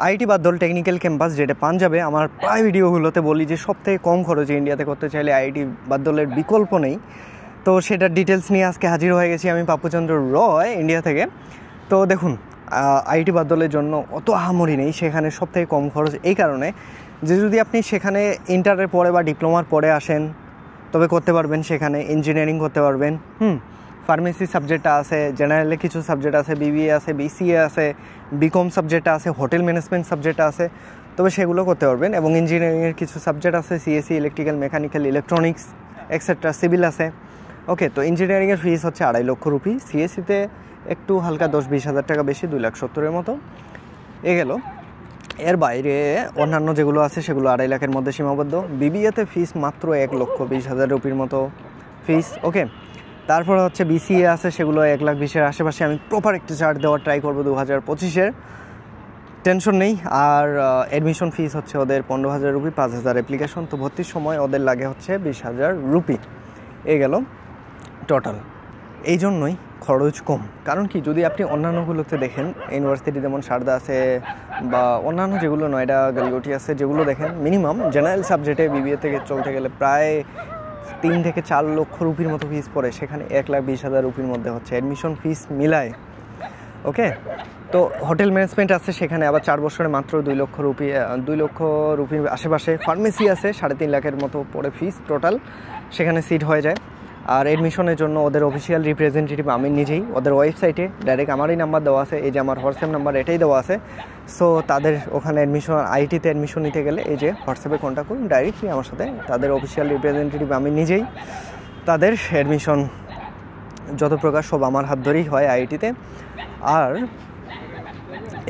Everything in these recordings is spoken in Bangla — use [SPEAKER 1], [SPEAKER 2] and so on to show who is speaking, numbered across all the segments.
[SPEAKER 1] আইআইটি বাদল টেকনিক্যাল ক্যাম্পাস, যেটা পাঞ্জাবে। আমার প্রায় ভিডিওগুলোতে বলি যে সবথেকে কম খরচে ইন্ডিয়াতে করতে চাইলে আইআইটি বাদলের বিকল্প নেই। তো সেটার ডিটেলস নিয়ে আজকে হাজির হয়ে গেছি আমি, পাপ্পুচন্দ্র রয়, ইন্ডিয়া থেকে। তো দেখুন, আইআইটি বাদলের জন্য অত আহামরি নেই, সেখানে সবথেকে কম খরচ এই কারণে যে যদি আপনি সেখানে ইন্টারের পরে বা ডিপ্লোমার পরে আসেন তবে করতে পারবেন, সেখানে ইঞ্জিনিয়ারিং করতে পারবেন। ফার্মেসি সাবজেক্টটা আছে, জেনারেলে কিছু সাবজেক্ট আছে, বিবিএ আছে, বিসিএ আছে, বিকম সাবজেক্টটা আছে, হোটেল ম্যানেজমেন্ট সাবজেক্টটা আছে, তবে সেগুলো করতে পারবেন। এবং ইঞ্জিনিয়ারিংয়ের কিছু সাবজেক্ট আছে, CSC, electrical, mechanical, electronics etcetera, civil আছে। ওকে, তো ইঞ্জিনিয়ারিংয়ের ফিস হচ্ছে 2.5 লক্ষ রুপি, সিএসসিতে একটু হালকা 10-20 হাজার টাকা বেশি, 2,70,000-এর মতো এ গেল। এর বাইরে অন্যান্য যেগুলো আছে সেগুলো 2.5 লাখের মধ্যে সীমাবদ্ধ। বিবিএতে ফিস মাত্র 1,20,000 রুপির মতো ফিস। ওকে, তারপর হচ্ছে বিসিএ আছে, সেগুলো 1,20,000-এর আশেপাশে। আমি প্রপার একটা চার্ট দেওয়ার ট্রাই করবো 2025-এর, টেনশন নেই। আর অ্যাডমিশন ফিস হচ্ছে ওদের 15,000 রুপি, 5,000 অ্যাপ্লিকেশন। তো ভর্তির সময় ওদের লাগে হচ্ছে 20,000 রুপি এ গেল টোটাল। এই জন্যই খরচ কম। কারণ কি, যদি আপনি অন্যান্যগুলোতে দেখেন, ইউনিভার্সিটি যেমন সারদা আছে বা অন্যান্য যেগুলো নয়ডা, গালিগটি আছে, যেগুলো দেখেন মিনিমাম জেনারেল সাবজেক্টে বিবিএ থেকে চলতে গেলে প্রায় 3 থেকে 4 লক্ষ রুপির মতো ফিস পড়ে, সেখানে 1,20,000 রুপির মধ্যে হচ্ছে অ্যাডমিশন ফিস মিলায়। ওকে, তো হোটেল ম্যানেজমেন্ট আছে, সেখানে আবার 4 বছরে মাত্র 2 লক্ষ রুপির আশেপাশে। ফার্মেসি আছে, 3.5 লাখের মতো পড়ে ফিস টোটাল, সেখানে সিট হয়ে যায়। আর অ্যাডমিশনের জন্য ওদের অফিসিয়াল রিপ্রেজেন্টেটিভ আমি নিজেই, ওদের ওয়েবসাইটে ডাইরেক্ট আমারই নাম্বার দেওয়া আছে, এই যে আমার হোয়াটসঅ্যাপ নাম্বার এটাই দেওয়া আছে। সো তাদের ওখানে অ্যাডমিশন, আইটিতে অ্যাডমিশন নিতে গেলে এই যে হোয়াটসঅ্যাপে কন্ট্যাক্ট করুন ডাইরেক্টলি আমার সাথে। তাদের অফিসিয়াল রিপ্রেজেন্টেটিভ আমি নিজেই, তাদের অ্যাডমিশন যত প্রকার সব আমার হাত ধরেই হয় আইআইটিতে। আর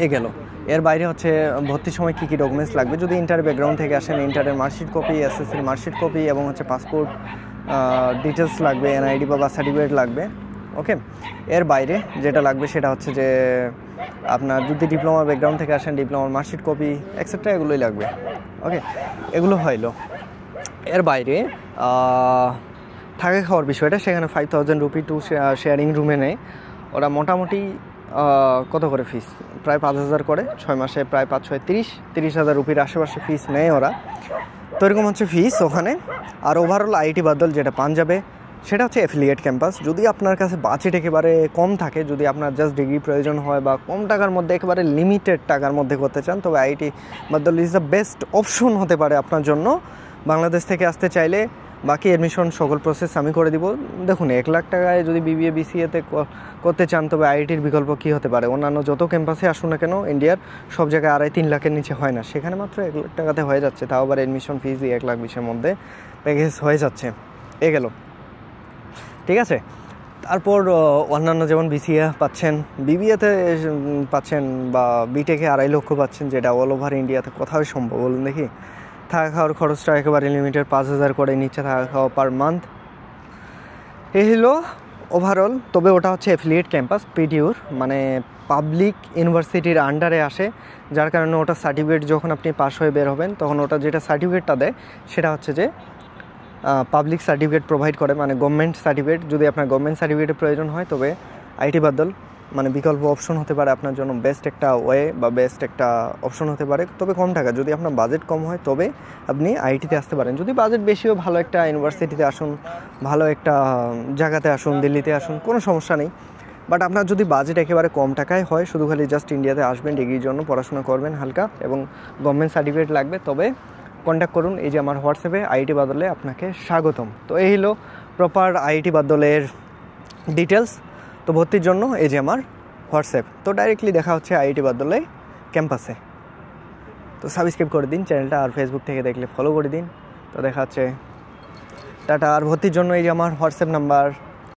[SPEAKER 1] এ গেল, এর বাইরে হচ্ছে ভর্তির সময় কী কী ডকুমেন্টস লাগবে। যদি ইন্টার ব্যাকগ্রাউন্ড থেকে আসেন, ইন্টারের মার্কশিট কপি, এসএসসির মার্কশিট কপি এবং হচ্ছে পাসপোর্ট ডিটেলস লাগবে, এনআইডি বা বার্থ সার্টিফিকেট লাগবে। ওকে, এর বাইরে যেটা লাগবে সেটা হচ্ছে যে আপনার যদি ডিপ্লোমার ব্যাকগ্রাউন্ড থেকে আসেন, ডিপ্লোমার মার্কশিট কপি এক্সেট্রা এগুলোই লাগবে। ওকে, এগুলো হইলো। এর বাইরে থাকা খাওয়ার বিষয়টা, সেখানে 5,000 রুপি টু শেয়ারিং রুমে নেয় ওরা। মোটামুটি কত করে ফিস? প্রায় 5,000 করে, 6 মাসে প্রায় 5-6 30,000 রুপির আশেপাশে ফিস নেয় ওরা। তো এরকম হচ্ছে ফিস ওখানে। আর ওভারঅল আইআইটি বাদল যেটা পাঞ্জাবে, সেটা হচ্ছে অ্যাফিলিয়েট ক্যাম্পাস। যদি আপনার কাছে বাজেট একেবারে কম থাকে, যদি আপনার জাস্ট ডিগ্রি প্রয়োজন হয় বা কম টাকার মধ্যে একেবারে লিমিটেড টাকার মধ্যে করতে চান, তবে IIT Badal is the best option হতে পারে আপনার জন্য। বাংলাদেশ থেকে আসতে চাইলে বাকি অ্যাডমিশন সকল প্রসেস আমি করে দিব। দেখুন, 1 লাখ টাকায় যদি বিবিএ বিসিএতে করতে চান, তবে আইআইটির বিকল্প কী হতে পারে? অন্যান্য যত ক্যাম্পাসে আসুন না কেন ইন্ডিয়ার, সব জায়গায় 2.5-3 লাখের নিচে হয় না, সেখানে মাত্র 1 লাখ টাকাতে হয়ে যাচ্ছে। তাও আবার অ্যাডমিশন ফিস দিয়ে 1,20,000-এর মধ্যে প্যাকেজ হয়ে যাচ্ছে। এ গেল, ঠিক আছে। তারপর অন্যান্য যেমন বিসিএ পাচ্ছেন, বিবিএতে পাচ্ছেন, বা বিটেকে 2.5 লক্ষ পাচ্ছেন, যেটা অল ওভার ইন্ডিয়াতে কোথাও সম্ভব বলুন দেখি? থাকা খাওয়ার খরচটা একেবারে লিমিটেড, 5,000 করে নিচ্ছে থাকা খাওয়া পার মান্থ। এই হলো ওভারঅল। তবে ওটা হচ্ছে অ্যাফিলিয়েট ক্যাম্পাস, পিডিউর, মানে পাবলিক ইউনিভার্সিটির আন্ডারে আসে, যার কারণে ওটা সার্টিফিকেট যখন আপনি পাস হয়ে বের হবেন, তখন ওটা যেটা সার্টিফিকেটটা দেয় সেটা হচ্ছে যে পাবলিক সার্টিফিকেট প্রোভাইড করে, মানে গভর্নমেন্ট সার্টিফিকেট। যদি আপনার গভর্নমেন্ট সার্টিফিকেটের প্রয়োজন হয়, তবে আইআইটি বাদল মানে বিকল্প অপশন হতে পারে আপনার জন্য, বেস্ট একটা ওয়ে বা বেস্ট একটা অপশন হতে পারে। তবে কম টাকা, যদি আপনার বাজেট কম হয় তবে আপনি আইআইটিতে আসতে পারেন। যদি বাজেট বেশিও, ভালো একটা ইউনিভার্সিটিতে আসুন, ভালো একটা জায়গাতে আসুন, দিল্লিতে আসুন, কোনো সমস্যা নেই। বাট আপনার যদি বাজেট একেবারে কম টাকায় হয়, শুধু খালি জাস্ট ইন্ডিয়াতে আসবেন, ডিগ্রির জন্য পড়াশোনা করবেন হালকা, এবং গভর্নমেন্ট সার্টিফিকেট লাগবে, তবে কন্ট্যাক্ট করুন এই যে আমার হোয়াটসঅ্যাপে। আইআইটি বাদলে আপনাকে স্বাগতম। তো এই হলো প্রপার আইআইটি বাদলের ডিটেলস। তো ভর্তির জন্য এই যে আমার হোয়াটসঅ্যাপ। তো ডাইরেক্টলি দেখা হচ্ছে আইআইটি বাদলে ক্যাম্পাসে। তো সাবস্ক্রাইব করে দিন চ্যানেলটা, আর ফেসবুক থেকে দেখলে ফলো করে দিন। তো দেখা হচ্ছে, টাটা। আর ভর্তির জন্য এই যে আমার হোয়াটসঅ্যাপ নাম্বার